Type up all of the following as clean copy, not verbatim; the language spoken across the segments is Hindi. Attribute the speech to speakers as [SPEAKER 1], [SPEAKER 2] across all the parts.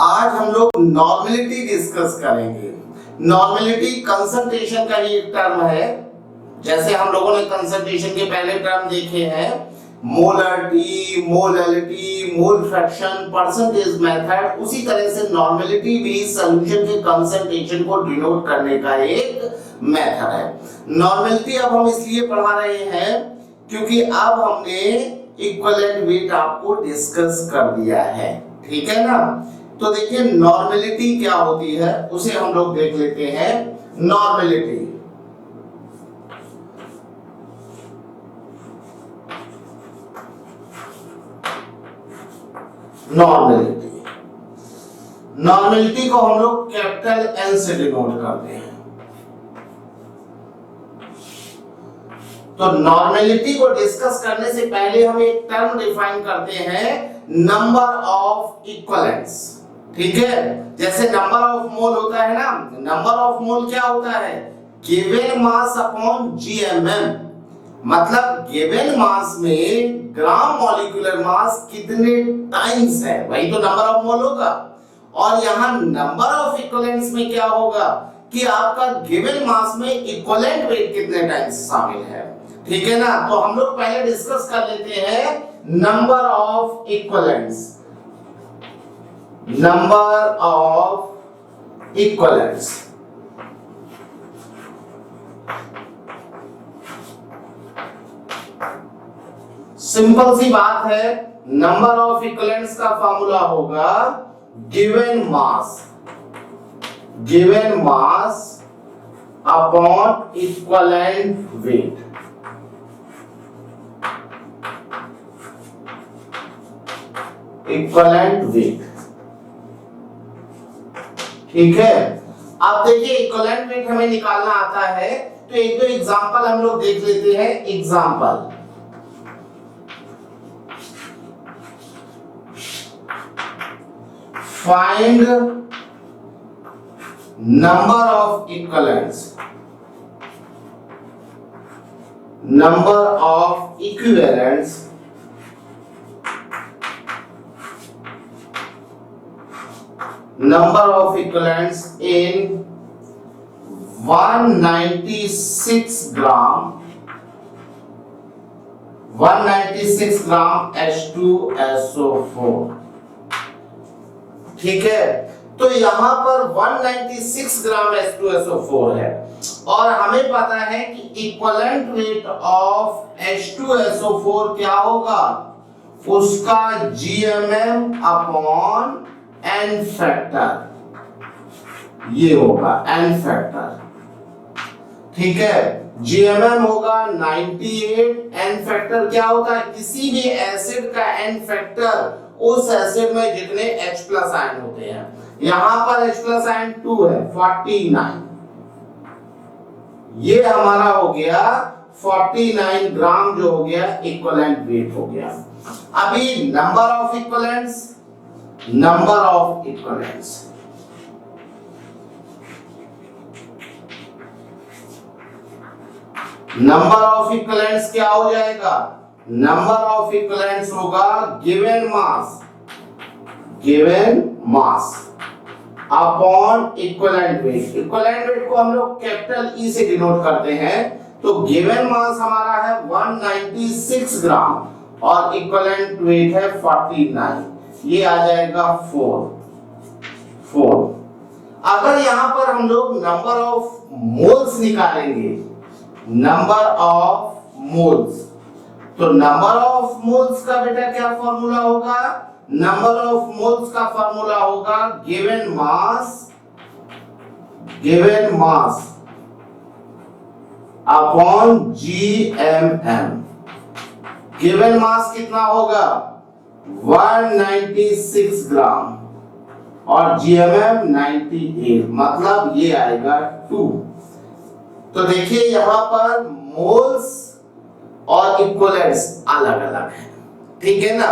[SPEAKER 1] आज हम लोग नॉर्मेलिटी डिस्कस करेंगे। नॉर्मेलिटी कंसंट्रेशन का ही एक टर्म है। जैसे हम लोगों ने कंसंट्रेशन के पहले टर्म देखे हैं, molarity, molality, mole fraction, percentage method, उसी तरह से नॉर्मेलिटी भी सॉल्यूशन के कंसंट्रेशन को डिनोट करने का एक मेथड है। नॉर्मेलिटी अब हम इसलिए पढ़ा रहे हैं क्योंकि अब हमने इक्विवेलेंट वेट आपको डिस्कस कर दिया है, ठीक है ना। तो देखिए नॉर्मेलिटी क्या होती है उसे हम लोग देख लेते हैं। नॉर्मेलिटी नॉर्मेलिटी को हम लोग कैपिटल एन से डिनोट करते हैं। तो नॉर्मेलिटी को डिस्कस करने से पहले हम एक टर्म डिफाइन करते हैं, नंबर ऑफ इक्विवेलेंट्स, ठीक है। जैसे नंबर ऑफ मोल होता है ना, नंबर ऑफ मोल क्या होता है, गिवन मास अपॉन जीएमएम, मतलब गिवन मास में ग्राम मॉलिक्यूलर मास कितने टाइम्स है, वही तो नंबर ऑफ मोल होगा। और यहां नंबर ऑफ इक्विवेलेंट्स में क्या होगा कि आपका गिवन मास में इक्विवेलेंट वेट कितने टाइम्स शामिल है, ठीक है ना। तो हम लोग पहले डिस्कस कर लेते हैं number of equivalents. Number of equivalents, simple सी बात है, नंबर ऑफ इक्विवेलेंट्स का फार्मूला होगा given mass upon equivalent weight. Equivalent weight, ठीक है। अब देखिए इक्विवेलेंट वेट हमें निकालना आता है, तो एक दो एग्जांपल हम लोग देख लेते हैं। Example, find number of equivalents, number of equivalents number of equivalents in 196 gram H2SO4, ठीक है। तो यहां पर 196 ग्राम H2SO4 है और हमें पता है कि इक्विवेलेंट वेट ऑफ H2SO4 क्या होगा, उसका GMM अपॉन एन फैक्टर, ये होगा एन फैक्टर, ठीक है। जीएमएम होगा 98, एन फैक्टर क्या होता है, किसी भी एसिड का एन फैक्टर उस एसिड में जितने H प्लस आयन होते हैं। यहां पर H प्लस आयन 2 है, 49, ये हमारा हो गया 49 ग्राम, जो हो गया इक्विवेलेंट वेट हो गया। अभी number of equivalents, number of equivalents, number of equivalents क्या हो जाएगा, नंबर ऑफ इक्विवेलेंट्स होगा given mass upon equivalent weight. Equivalent wait को हम लोग कैपिटल ई से डिनोट करते हैं। तो गिवन मास हमारा है 196 ग्राम और इक्विवेलेंट वेट है 49, ये आ जाएगा 4। अगर यहां पर हम लोग नंबर ऑफ मोल्स निकालेंगे, नंबर ऑफ मोल्स, तो नंबर ऑफ मोल्स का बेटा क्या फॉर्मूला होगा, नंबर ऑफ मोल्स का फॉर्मूला होगा given mass upon GMM. Given mass कितना होगा 196 ग्राम और जीएमएम 98, मतलब ये आएगा 2। तो देखिए यहां पर मोल्स और इक्विवेलेंट्स अलग अलग है, ठीक है ना।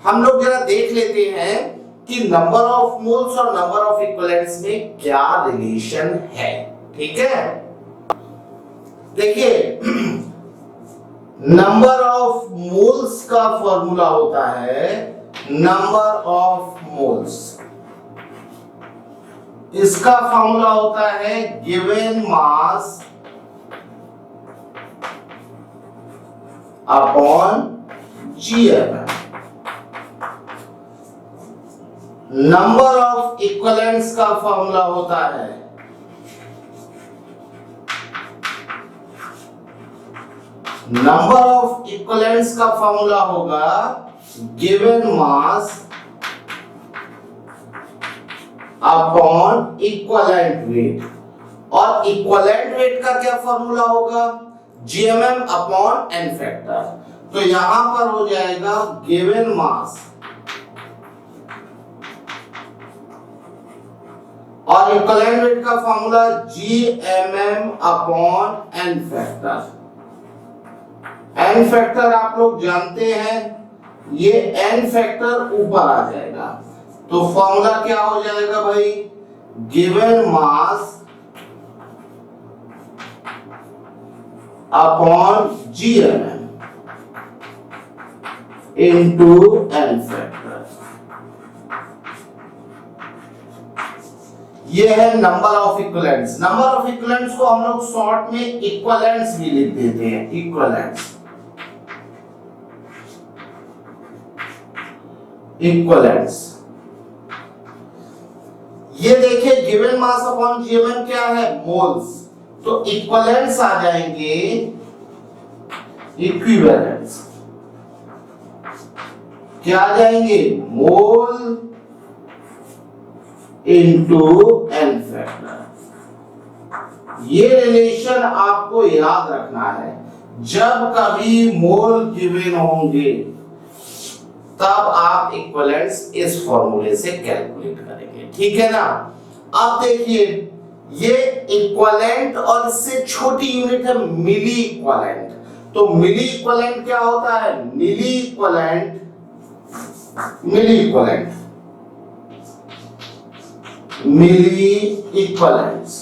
[SPEAKER 1] हम लोग जरा देख लेते हैं कि नंबर ऑफ मोल्स और नंबर ऑफ इक्विवेलेंट्स में क्या रिलेशन है, ठीक है। देखिए नंबर ऑफ मोल्स का फॉर्मूला होता है नंबर ऑफ मोल्स इसका फॉर्मूला होता है given mass upon GMM। Number of equivalents का फॉर्मूला होता है given mass upon equivalent wait. और इक्विवेलेंट वेट का क्या फॉर्मूला होगा? GMM upon n factor. तो यहां पर हो जाएगा गिवन मास और इक्विवेलेंट वेट का formula GMM upon n factor. n factor आप लोग जानते हैं, ये n फैक्टर ऊपर आ जाएगा। तो फॉर्मूला क्या हो जाएगा भाई? Given mass upon GMM into n factor. ये है number of equivalents. Number of equivalents को हम लोग शॉर्ट में इक्विवेलेंट्स भी लिख देते हैं, इक्विवेलेंट्स। ये देखिए गिवन मास अपॉन GMM क्या है? मोल्स। तो इक्विवेलेंट्स आ जाएंगे, इक्विवेलेंट्स क्या आ जाएंगे? मोल इनटू n फैक्टर। ये रिलेशन आपको याद रखना है। जब कभी मोल गिवन होंगे तब आप इक्विवेलेंट्स इस फॉर्मूले से कैलकुलेट करेंगे, ठीक है ना? अब देखिए ये इक्विवेलेंट और इससे छोटी यूनिट है मिली इक्विवेलेंट। तो मिली इक्विवेलेंट क्या होता है? Milli equivalent milli equivalents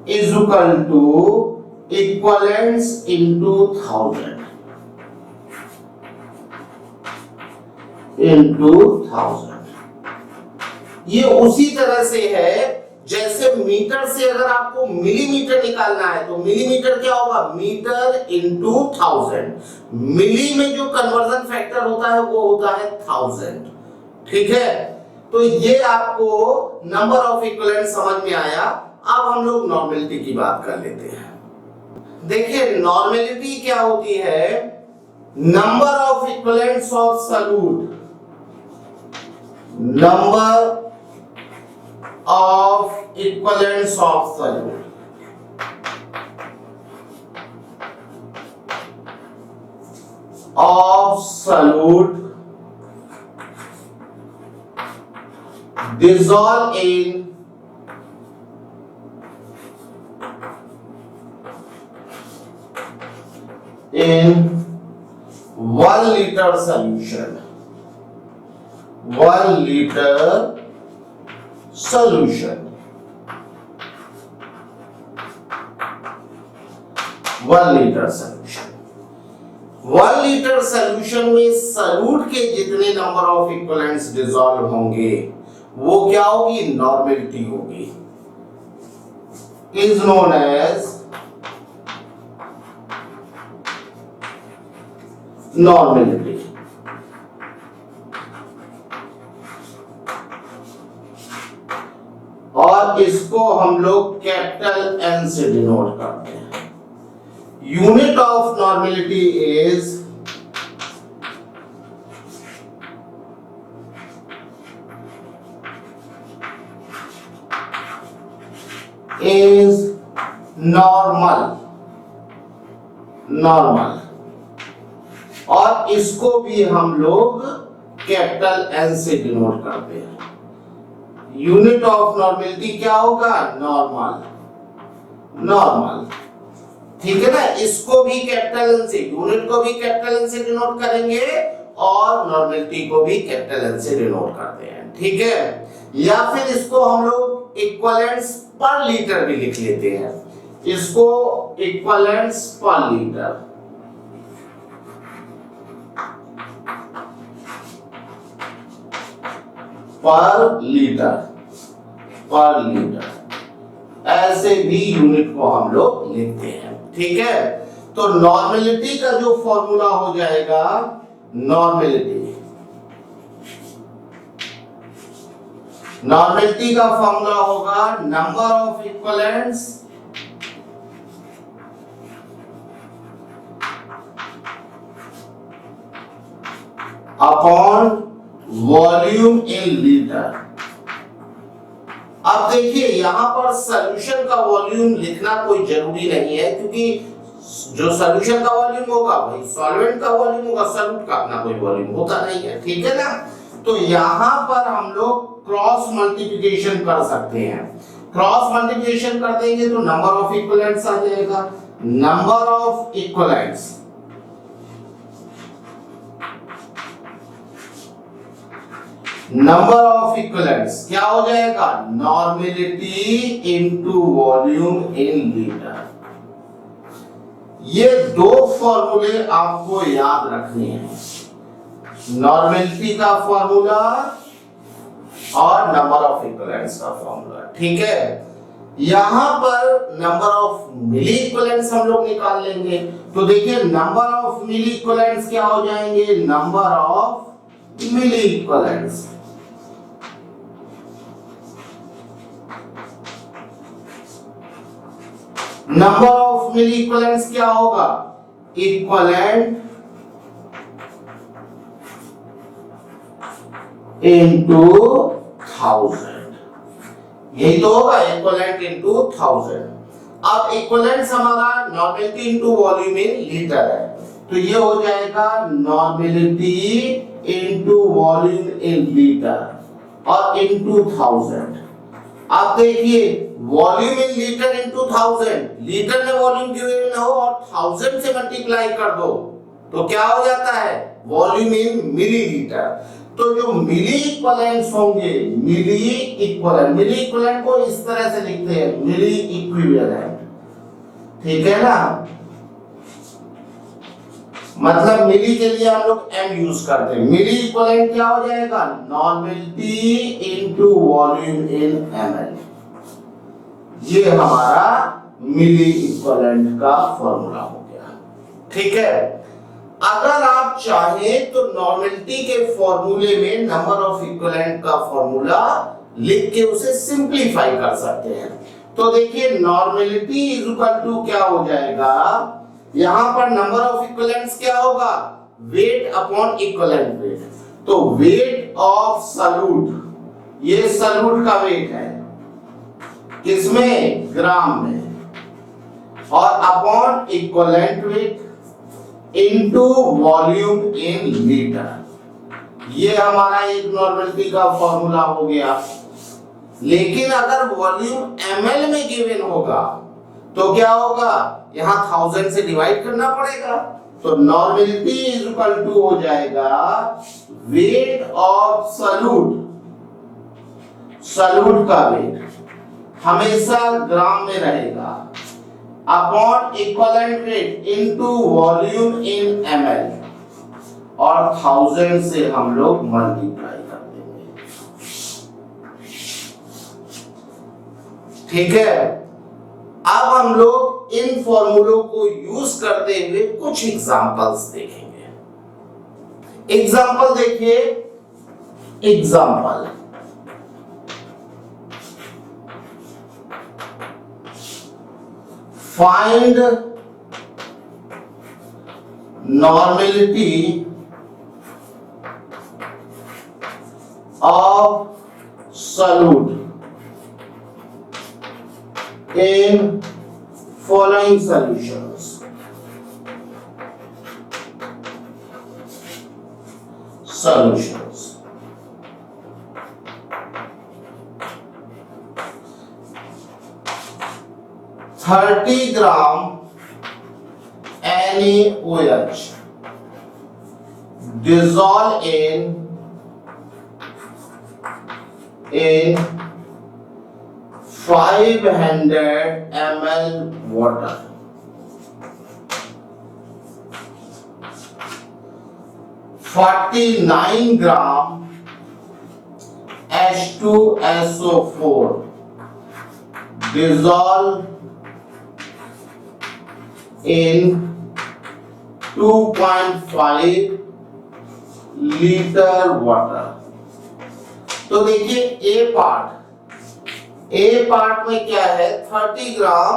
[SPEAKER 1] is equal to equivalents into 1000 into 1000। ये उसी तरह से है जैसे मीटर से अगर आपको मिलीमीटर निकालना है तो मिलीमीटर क्या होगा? Metre into 1000। मिली में जो कन्वर्जन फैक्टर होता है वो होता है 1000, ठीक है? तो ये आपको नंबर ऑफ इक्विवेलेंट समझ में आया। अब हम लोग नॉर्मेलिटी की बात कर लेते हैं। देखिए नॉर्मेलिटी क्या होती है? Number of equivalents of solute, number of equivalents of solute dissolve in in 1 liter solution, 1 liter solution, 1 liter solution। 1 liter solution में सॉल्यूट के जितने नंबर ऑफ इक्विवेलेंट्स डिसॉल्व होंगे वो क्या होगी? नॉर्मेलिटी होगी, इज नोन एज नॉर्मेलिटी। और इसको हम लोग कैपिटल N से डिनोट करते हैं। Unit of normality is normal, normal. और इसको भी हम लोग कैपिटल N से डिनोट करते हैं। यूनिट ऑफ नॉर्मेलिटी क्या होगा? नॉर्मल, नॉर्मल, ठीक है ना? इसको भी कैपिटल N से, यूनिट को भी कैपिटल N से डिनोट करेंगे और नॉर्मेलिटी को भी कैपिटल N से डिनोट करते हैं, ठीक है? या फिर इसको हम लोग इक्विवेलेंट्स पर लीटर भी लिख लेते हैं। इसको इक्विवेलेंट्स पर लीटर, पर लीटर, पर लीटर ऐसे भी यूनिट को हम लोग लिखते हैं। ठीक है, तो नॉर्मेलिटी का जो फॉर्मूला हो जाएगा, नॉर्मेलिटी का फॉर्मूला होगा number of equivalents upon volume in litre. अब देखिए यहां पर सॉल्यूशन का वॉल्यूम लिखना कोई जरूरी नहीं है, क्योंकि जो सॉल्यूशन का वॉल्यूम होगा वही सॉल्वेंट का वॉल्यूम होगा, सॉल्यूट का अपना कोई वॉल्यूम होता नहीं है। ठीक है ना, तो यहां पर हम लोग क्रॉस मल्टीप्लिकेशन कर सकते हैं। क्रॉस मल्टीप्लिकेशन कर देंगे तो नंबर ऑफ इक्विवेलेंट्स आ जाएगा। Number of equivalents number of equivalents क्या हो जाएगा, normality into volume in litre. ये दो फॉर्मूले आपको याद रखने हैं, नॉर्मेलिटी का फॉर्मूला और नंबर ऑफ इक्विवेलेंट्स का फॉर्मूला। ठीक है, यहां पर नंबर ऑफ मिली इक्विवेलेंट्स हम लोग निकाल लेंगे। तो देखिए नंबर ऑफ मिली इक्विवेलेंट्स क्या हो जाएंगे, number of milliequivalents number of milliequivalents क्या होगा, इक्विवेलेंट इनटू 1000, यही तो होगा, इक्विवेलेंट इनटू 1000। अब इक्विवेलेंट्स हमारा normality into volume in litre है, तो ये हो जाएगा normality into volume in litre और इनटू 1000। अब देखिए volume in litre into 1000, litre में वॉल्यूम गिवन हो और 1000 से मल्टीप्लाई कर दो तो क्या हो जाता है, वॉल्यूम इन मिलीलीटर। तो जो मिली इक्विवेलेंट्स होंगे, मिली इक्विवेलेंट को इस तरह से लिखते हैं, मिली इक्विवेलेंट। ठीक है ना, मतलब मिली के लिए हम लोग एम यूज करते हैं। मिली इक्विवेलेंट क्या हो जाएगा, नॉर्मेलिटी इनटू वॉल्यूम इन एमएल। ये हमारा मिली इक्विवेलेंट का फॉर्मूला हो गया। ठीक है, अगर आप चाहें तो नॉर्मेलिटी के फॉर्मूले में नंबर ऑफ इक्विवेलेंट का फॉर्मूला लिख के उसे सिंपलीफाई कर सकते हैं। तो देखिए नॉर्मेलिटी इज इक्वल टू क्या हो जाएगा, यहां पर नंबर ऑफ इक्विवेलेंट्स क्या होगा, वेट अपॉन इक्विवेलेंट वेट। तो वेट ऑफ सॉल्यूट, ये सॉल्यूट का वेट है किसमें, ग्राम में, और upon equivalent weight into volume in litre. ये हमारा एक नॉर्मेलिटी का फॉर्मूला हो गया। लेकिन अगर वॉल्यूम एमएल में गिवन होगा तो क्या होगा, यहां 1000 से डिवाइड करना पड़ेगा। तो नॉर्मेलिटी इज इक्वल टू हो जाएगा वेट ऑफ सॉल्यूट, सॉल्यूट का वेट हमेशा ग्राम में रहेगा, upon equivalent weight into volume इन एमएल, और 1000 से हम लोग मल्टीप्लाई कर देंगे। ठीक है, अब हम लोग इन फॉर्मूलों को यूज करते हुए कुछ एग्जांपल्स देखेंगे। एग्जांपल देखिए, example find normality of solute in following solutions. Solutions. $30 gram NaOH dissolve in 500 ml water. $49 gram H2SO4 dissolve in 2.5 litre water. तो देखिए ए पार्ट में क्या है, 30 ग्राम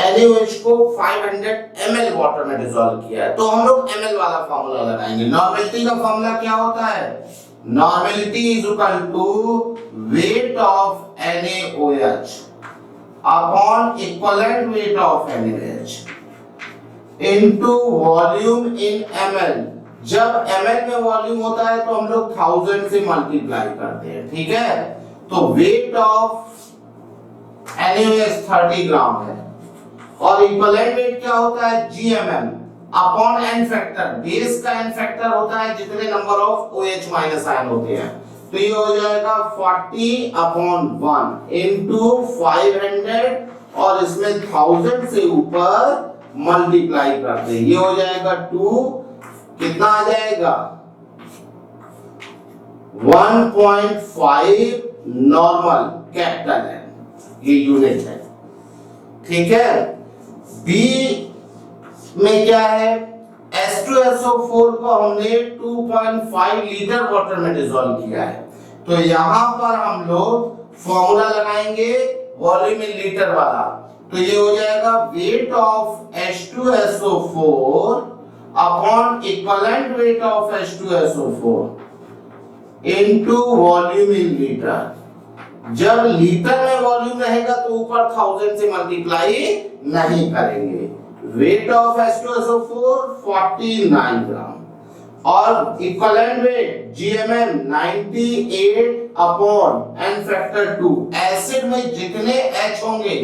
[SPEAKER 1] NaOH को 500 ml वाटर में डिसॉल्व किया है। तो हम लोग ml वाला फॉर्मूला लगाएंगे। नॉर्मेलिटी का फॉर्मूला क्या होता है, normality is equal to weight of NaOH upon equivalent weight of NaOH into volume in ml। जब ml में वॉल्यूम होता है तो हम लोग 1000 से मल्टीप्लाई करते हैं, ठीक है। तो वेट ऑफ NaOH 30 ग्राम है और इक्विवेलेंट वेट क्या होता है, GMM upon n factor. Base का n फैक्टर होता है जितने number of OH minus ion होते हैं। तो ये हो जाएगा 40 अपॉन 1 इनटू 500 और इसमें 1000 से ऊपर मल्टीप्लाई करते हैं। ये हो जाएगा 2, कितना आ जाएगा 1.5 नॉर्मल कैपिटल है, ये यूनिट है, ठीक है। बी में क्या है, H2SO4 को हमने 2.5 लीटर वाटर में डिसॉल्व किया है। तो यहां पर हम लोग फॉर्मूला लगाएंगे वॉल्यूम इन लीटर वाला। तो ये हो जाएगा weight of H2SO4 upon equivalent weight of H2SO4 into volume in litre. जब लीटर में वॉल्यूम रहेगा तो ऊपर 1000 से मल्टीप्लाई नहीं करेंगे। वेट ऑफ H2SO4 49 ग्राम और equivalent weight GMM 98 upon n factor 2। Acid में जितने H होंगे,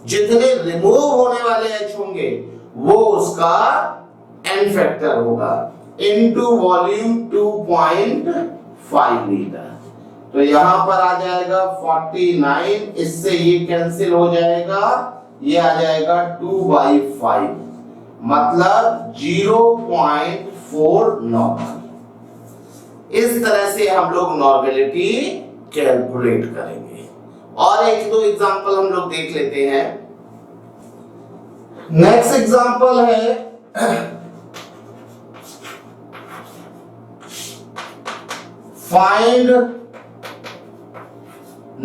[SPEAKER 1] जितने रिमूव होने वाले H होंगे, वो उसका n फैक्टर होगा इनटू वॉल्यूम 2.5 लीटर। तो यहां पर आ जाएगा 49, इससे ये कैंसिल हो जाएगा, ये आ जाएगा 2/5 मतलब 0.4 नॉर्मल। इस तरह से हम लोग नॉर्मेलिटी कैलकुलेट करेंगे। और एक दो एग्जांपल हम लोग देख लेते हैं। नेक्स्ट एग्जांपल है find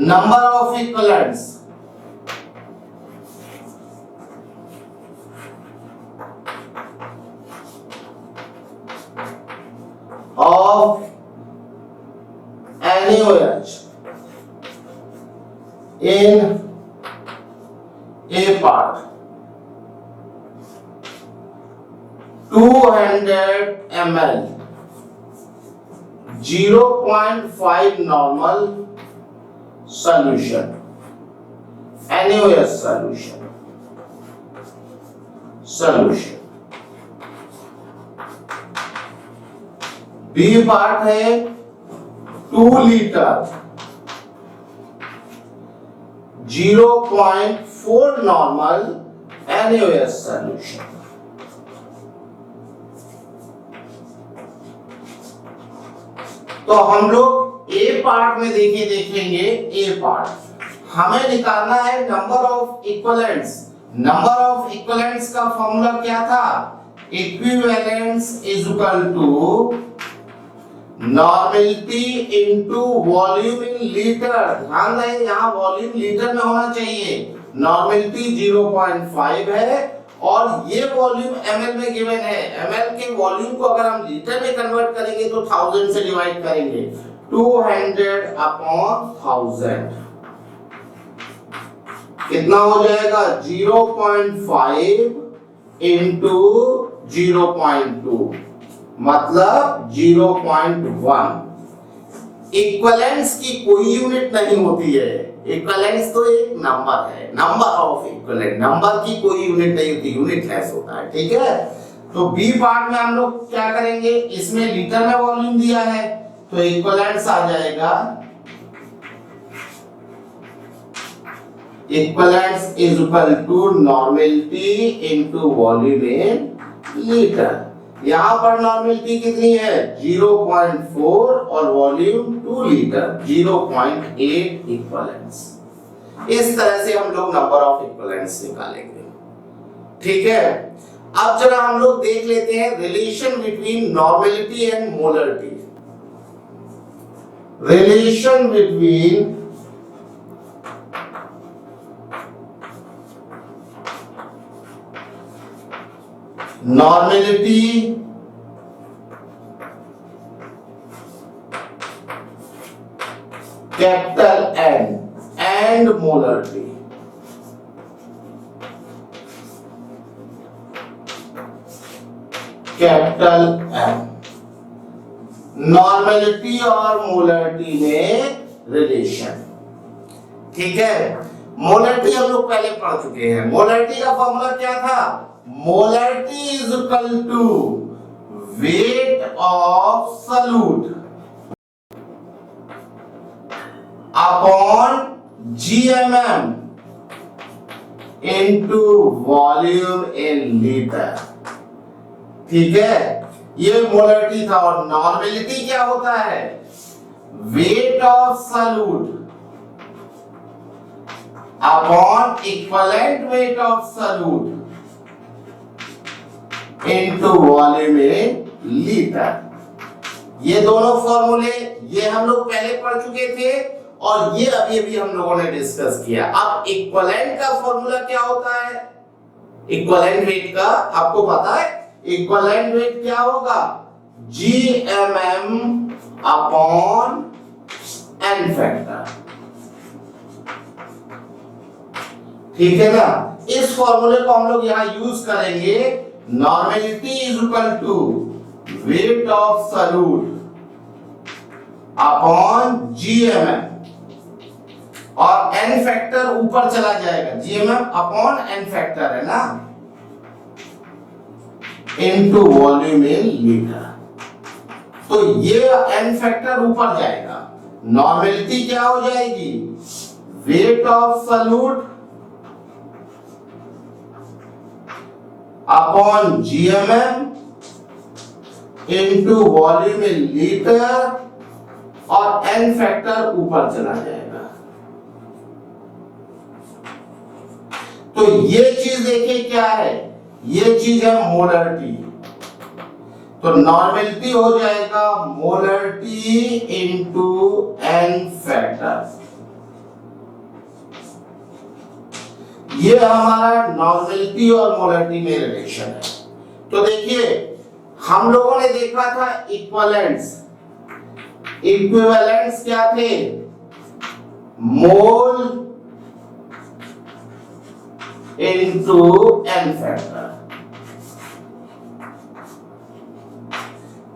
[SPEAKER 1] number of equivalents of NaOH in a part 200 ml 0.5 normal solution, NaOH solution। B part है 2 लीटर 0.4 नॉर्मल NaOH solution। तो हम लोग ए पार्ट में देखेंगे। ए पार्ट हमें निकालना है number of equivalents. Number of equivalents का फॉर्मूला क्या था, equivalents is equal to normality into volume in litre. ध्यान रहे यहां वॉल्यूम लीटर में होना चाहिए। नॉर्मेलिटी 0.5 है और ये वॉल्यूम ml में गिवन है। ml के वॉल्यूम को अगर हम लीटर में कन्वर्ट करेंगे तो 1000 से डिवाइड करेंगे। 200 अपॉन 1000 कितना हो जाएगा 0.5 इंटू 0.2 मतलब 0.1। इक्विवेलेंस की कोई यूनिट नहीं होती है। इक्विवेलेंस तो एक नंबर है, नंबर ऑफ इक्विवेलेंट। नंबर की कोई यूनिट नहीं होती, यूनिटलेस होता है, ठीक है। तो बी पार्ट में हम लोग क्या करेंगे, इसमें लीटर में वॉल्यूम दिया है तो इक्विवेलेंस आ जाएगा, equivalence is equal to normality into volume in litre. यहां पर नॉर्मेलिटी कितनी है 0.4 और वॉल्यूम 2 लीटर 0.8 इक्विवेलेंट्स। इस तरह से हम लोग नंबर ऑफ इक्विवेलेंट्स निकालेंगे। ठीक है, अब जरा हम लोग देख लेते हैं relation between normality and molarity. Relation between normality capital N and molarity. Capital M normality और मोलरिटी में रिलेशन। ठीक है, मोलरिटी हम लोग पहले पढ़ चुके हैं। मोलरिटी का फॉर्मूला क्या था, molarity is equal to weight of solute upon GMM into volume in litre. ठीक है, ये मोलरिटी था। और नॉर्मेलिटी क्या होता है, wait of solute upon equivalent weight of solute into volume in litre. ये दोनों फॉर्मूले ये हम लोग पहले पढ़ चुके थे और ये अभी अभी हम लोगों ने डिस्कस किया। अब इक्विवेलेंट का फॉर्मूला क्या होता है, इक्विवेलेंट वेट का आपको पता है। इक्विवेलेंट वेट क्या होगा, GMM अपॉन N फैक्टर। ठीक है ना, इस फॉर्मूले को हम लोग यहां यूज करेंगे। Normality is equal to weight of solute upon GMM और N फैक्टर ऊपर चला जाएगा, GMM अपॉन N फैक्टर है ना, इनटू वॉल्यूम इन लीटर। तो ये N फैक्टर ऊपर जाएगा, नॉर्मेलिटी क्या हो जाएगी, wait of solute upon GMM into volume in litre और N फैक्टर ऊपर चला जाएगा। तो ये चीज देखिए क्या है, ये चीज है मोलरिटी। तो नॉर्मेलिटी हो जाएगा मोलरिटी इनटू N फैक्टर। ये हमारा नॉर्मेलिटी और मोलरिटी में रिलेशन है। तो देखिए हम लोगों ने देखा था इक्विवेलेंट्स। इक्विवेलेंट्स क्या थे, मोल इनटू N फैक्टर।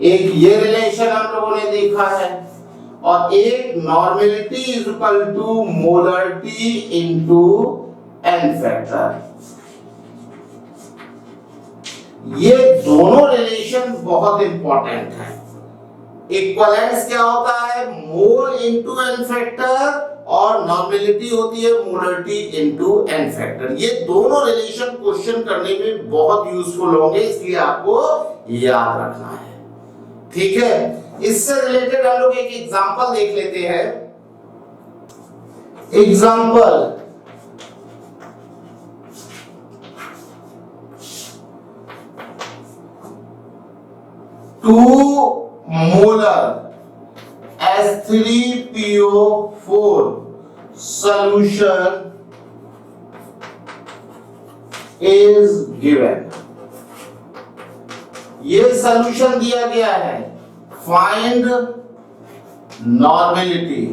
[SPEAKER 1] एक ये रिलेशन हम लोगों ने देखा है और एक normality is equal to molarity into N factor. ये दोनों रिलेशन बहुत इंपॉर्टेंट है। इक्विवेलेंस क्या होता है, मोल इनटू N फैक्टर और नॉर्मेलिटी होती है मोलरिटी इनटू N फैक्टर। ये दोनों रिलेशन क्वेश्चन करने में बहुत यूजफुल होंगे, इसलिए आपको याद रखना है। ठीक है, इससे रिलेटेड हम लोग एक एग्जांपल देख लेते हैं। Example, two molar H3PO4 solution is given। ये सॉल्यूशन दिया गया है, find normality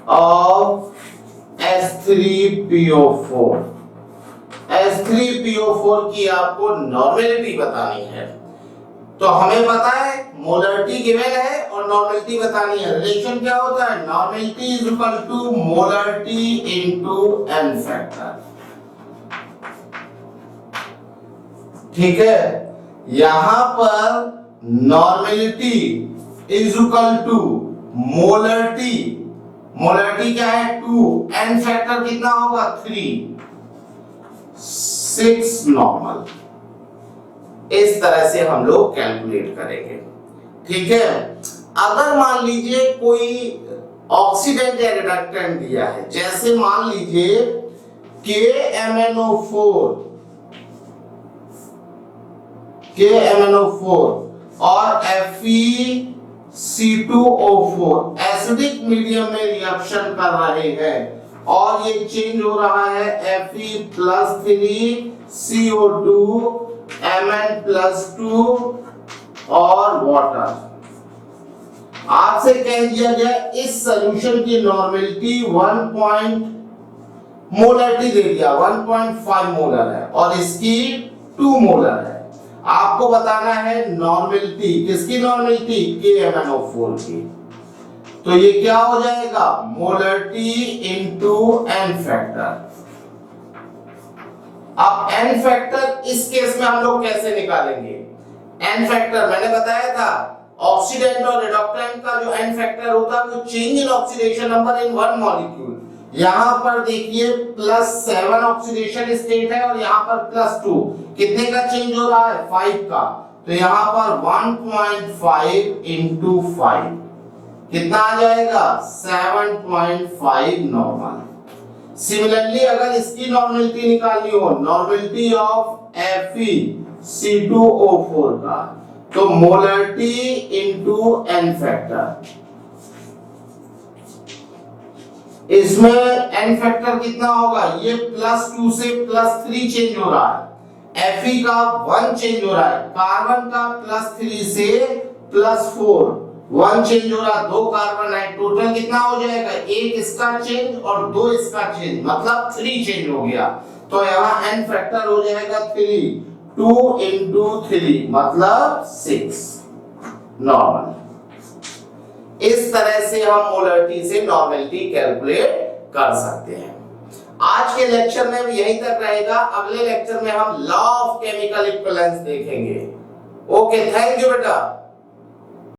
[SPEAKER 1] of H3PO4। H3PO4 की आपको नॉर्मेलिटी बतानी है। तो हमें पता है मोलरिटी गिवन है और नॉर्मेलिटी बतानी है। रिलेशन क्या होता है, normality is equal to molarity into N factor. ठीक है, यहां पर normality is equal to molarity. Molarity क्या है 2, N फैक्टर कितना होगा 3। 6 नॉर्मल। इस तरह से हम लोग कैलकुलेट करेंगे। ठीक है, अगर मान लीजिए कोई ऑक्सीडेंट या रिडक्टेंट दिया है, जैसे मान लीजिए KMnO4 और FeC2O4 एसिडिक मीडियम में रिएक्शन कर रहे हैं और ये चेंज हो रहा है Fe+3CO2 Mn+2 और वाटर। आपसे कह दिया गया इस सॉल्यूशन की नॉर्मेलिटी 1 मोलरिटी दे दिया, 1.5 मोलर है और इसकी 2 मोलर है। आपको बताना है नॉर्मेलिटी, किसकी नॉर्मेलिटी? KMnO4 की। तो ये क्या हो जाएगा? Molarity into n factor. अब n फैक्टर इस केस में हम लोग कैसे निकालेंगे? n फैक्टर मैंने बताया था, ऑक्सीडेंट और रिडक्टेंट का जो n फैक्टर होता है वो change in oxidation number in one molecule. यहां पर देखिए +7 ऑक्सीडेशन स्टेट है और यहां पर +2, कितने का चेंज हो रहा है? 5 का। तो यहां पर 1.5 into 5 कितना आ जाएगा? 7.5 नॉर्मल। सिमिलरली अगर इसकी नॉर्मेलिटी निकालनी हो, नॉर्मेलिटी ऑफ FeC2O4 का, तो मोलरिटी इनटू n फैक्टर। इसमें n फैक्टर कितना होगा? ये +2 से +3 चेंज हो रहा है, Fe का 1 चेंज हो रहा है, कार्बन का +3 से +4 1 चेंज हो रहा है, 2 कार्बन है, टोटल कितना हो जाएगा? 1 इसका चेंज और 2 इसका चेंज, मतलब 3 चेंज हो गया। तो यहाँ n फैक्टर हो जाएगा 3, 2 into 3 मतलब 6 नॉर्मल। इस तरह से हम मोलरिटी से नॉर्मेलिटी कैलकुलेट कर सकते हैं। आज के लेक्चर में भी यहीं तक रहेगा। अगले लेक्चर में हम लॉ ऑफ केमिकल इक्विवेलेंस देखेंगे। ओके, थैंक यू बेटा।